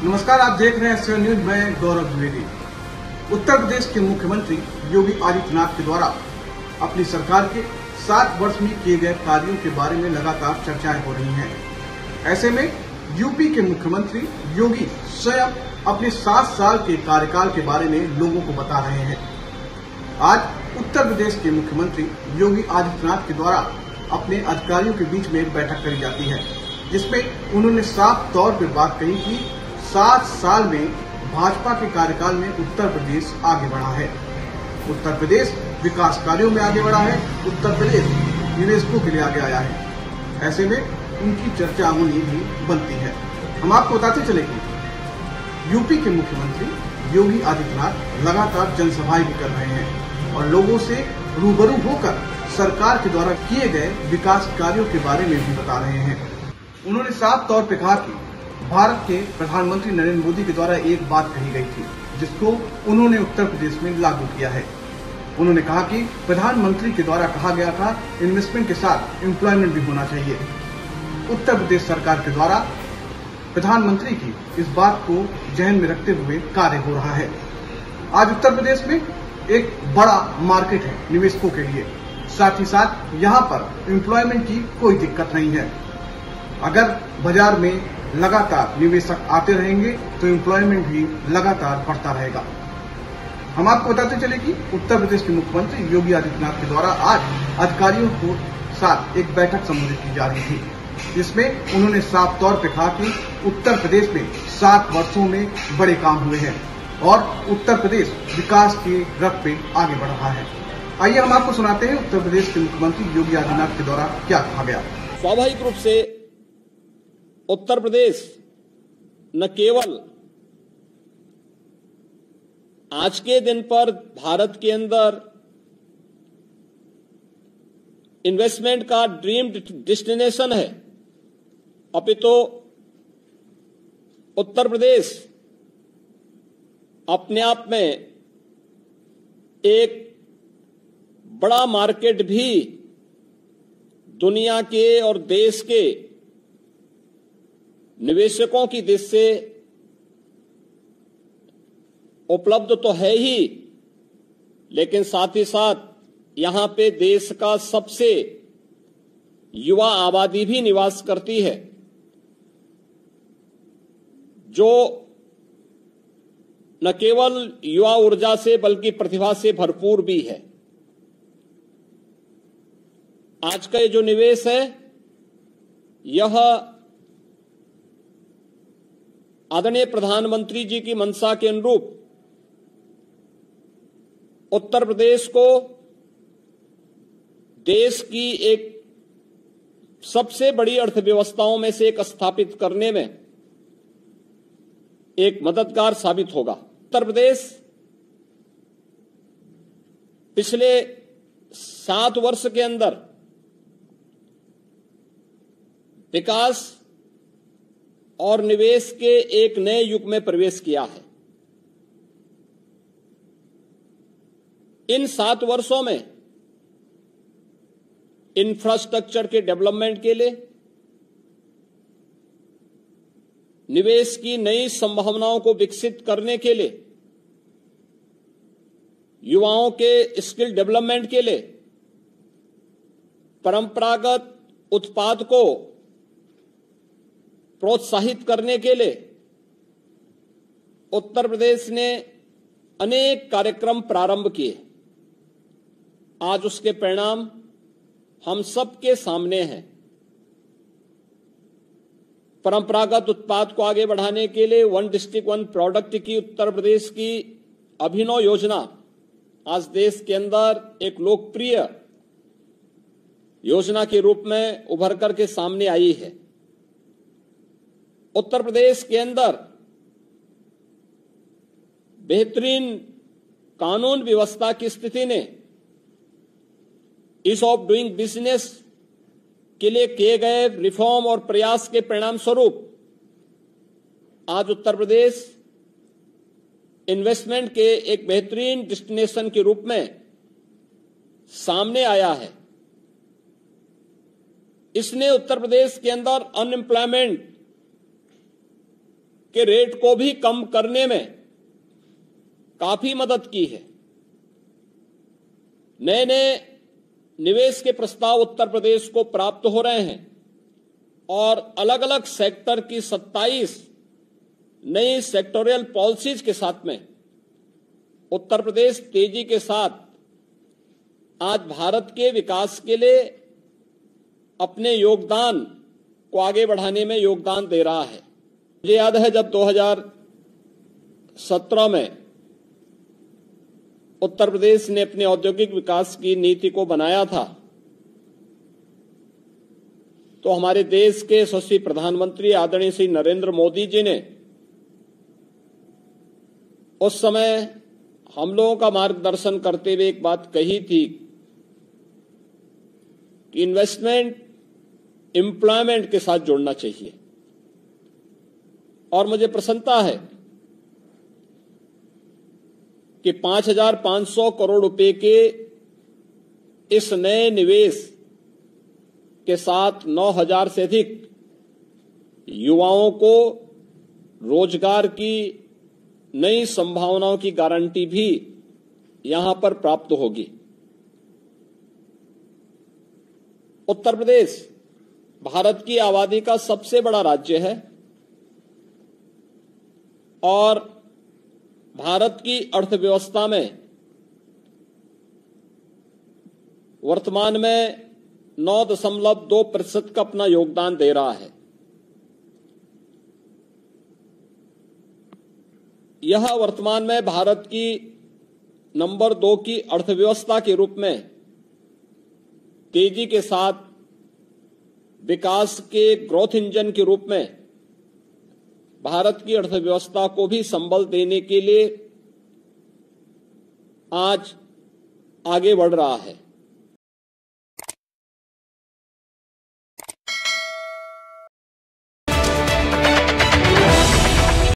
नमस्कार, आप देख रहे हैं एसएन न्यूज। मैं गौरव द्विवेदी। उत्तर प्रदेश के मुख्यमंत्री योगी आदित्यनाथ के द्वारा अपनी सरकार के 7 वर्ष में किए गए कार्यों के बारे में लगातार चर्चाएं हो रही हैं। ऐसे में यूपी के मुख्यमंत्री योगी स्वयं अपने 7 साल के कार्यकाल के बारे में लोगों को बता रहे हैं। आज उत्तर प्रदेश के मुख्यमंत्री योगी आदित्यनाथ के द्वारा अपने अधिकारियों के बीच में बैठक करी जाती है, जिसमें उन्होंने साफ तौर पर बात कही कि 7 साल में भाजपा के कार्यकाल में उत्तर प्रदेश आगे बढ़ा है। उत्तर प्रदेश विकास कार्यों में आगे बढ़ा है। उत्तर प्रदेश निवेशकों के लिए आगे आया है। ऐसे में उनकी चर्चा होनी भी बनती है। हम आपको बताते चले कि यूपी के मुख्यमंत्री योगी आदित्यनाथ लगातार जनसभाएं भी कर रहे हैं और लोगों से रूबरू होकर सरकार के द्वारा किए गए विकास कार्यों के बारे में भी बता रहे हैं। उन्होंने साफ तौर पर कहा कि भारत के प्रधानमंत्री नरेंद्र मोदी के द्वारा एक बात कही गई थी, जिसको उन्होंने उत्तर प्रदेश में लागू किया है। उन्होंने कहा कि प्रधानमंत्री के द्वारा कहा गया था इन्वेस्टमेंट के साथ एम्प्लॉयमेंट भी होना चाहिए। उत्तर प्रदेश सरकार के द्वारा प्रधानमंत्री की इस बात को जहन में रखते हुए कार्य हो रहा है। आज उत्तर प्रदेश में एक बड़ा मार्केट है निवेशकों के लिए, साथ ही साथ यहाँ पर एम्प्लॉयमेंट की कोई दिक्कत नहीं है। अगर बाजार में लगातार निवेशक आते रहेंगे तो एम्प्लॉयमेंट भी लगातार बढ़ता रहेगा। हम आपको बताते चले कि उत्तर प्रदेश के मुख्यमंत्री योगी आदित्यनाथ के द्वारा आज अधिकारियों को साथ एक बैठक संबोधित की जा रही थी, जिसमें उन्होंने साफ तौर पर कहा कि उत्तर प्रदेश में 7 वर्षों में बड़े काम हुए हैं और उत्तर प्रदेश विकास के रथ पे आगे बढ़ रहा है। आइए हम आपको सुनाते हैं उत्तर प्रदेश के मुख्यमंत्री योगी आदित्यनाथ के द्वारा क्या कहा गया। स्वाभाविक रूप से उत्तर प्रदेश न केवल आज के दिन पर भारत के अंदर इन्वेस्टमेंट का ड्रीम डेस्टिनेशन है, अपितु उत्तर प्रदेश अपने आप में एक बड़ा मार्केट भी दुनिया के और देश के निवेशकों की दृष्टि से उपलब्ध तो है ही, लेकिन साथ ही साथ यहां पे देश का सबसे युवा आबादी भी निवास करती है, जो न केवल युवा ऊर्जा से बल्कि प्रतिभा से भरपूर भी है। आज का ये जो निवेश है, यह आदरणीय प्रधानमंत्री जी की मंशा के अनुरूप उत्तर प्रदेश को देश की एक सबसे बड़ी अर्थव्यवस्थाओं में से एक स्थापित करने में एक मददगार साबित होगा। उत्तर प्रदेश पिछले 7 वर्ष के अंदर विकास और निवेश के एक नए युग में प्रवेश किया है। इन 7 वर्षों में इंफ्रास्ट्रक्चर के डेवलपमेंट के लिए, निवेश की नई संभावनाओं को विकसित करने के लिए, युवाओं के स्किल डेवलपमेंट के लिए, परंपरागत उत्पाद को प्रोत्साहित करने के लिए उत्तर प्रदेश ने अनेक कार्यक्रम प्रारंभ किए। आज उसके परिणाम हम सबके सामने हैं। परंपरागत उत्पाद को आगे बढ़ाने के लिए 1 डिस्ट्रिक्ट 1 प्रोडक्ट की उत्तर प्रदेश की अभिनव योजना आज देश के अंदर एक लोकप्रिय योजना के रूप में उभर कर के सामने आई है। उत्तर प्रदेश के अंदर बेहतरीन कानून व्यवस्था की स्थिति ने ईज ऑफ डूइंग बिजनेस के लिए किए गए रिफॉर्म और प्रयास के परिणाम स्वरूप आज उत्तर प्रदेश इन्वेस्टमेंट के एक बेहतरीन डेस्टिनेशन के रूप में सामने आया है। इसने उत्तर प्रदेश के अंदर अनएम्प्लॉयमेंट के रेट को भी कम करने में काफी मदद की है। नए नए निवेश के प्रस्ताव उत्तर प्रदेश को प्राप्त हो रहे हैं और अलग अलग सेक्टर की 27 नई सेक्टोरियल पॉलिसीज के साथ में उत्तर प्रदेश तेजी के साथ आज भारत के विकास के लिए अपने योगदान को आगे बढ़ाने में योगदान दे रहा है। मुझे याद है जब 2017 में उत्तर प्रदेश ने अपने औद्योगिक विकास की नीति को बनाया था, तो हमारे देश के यशस्वी प्रधानमंत्री आदरणीय श्री नरेंद्र मोदी जी ने उस समय हम लोगों का मार्गदर्शन करते हुए एक बात कही थी कि इन्वेस्टमेंट एम्प्लॉयमेंट के साथ जोड़ना चाहिए। और मुझे प्रसन्नता है कि 5,500 करोड़ रुपए के इस नए निवेश के साथ 9,000 से अधिक युवाओं को रोजगार की नई संभावनाओं की गारंटी भी यहां पर प्राप्त होगी। उत्तर प्रदेश भारत की आबादी का सबसे बड़ा राज्य है और भारत की अर्थव्यवस्था में वर्तमान में 9.2% का अपना योगदान दे रहा है। यह वर्तमान में भारत की नंबर 2 की अर्थव्यवस्था के रूप में तेजी के साथ विकास के ग्रोथ इंजन के रूप में भारत की अर्थव्यवस्था को भी संबल देने के लिए आज आगे बढ़ रहा है।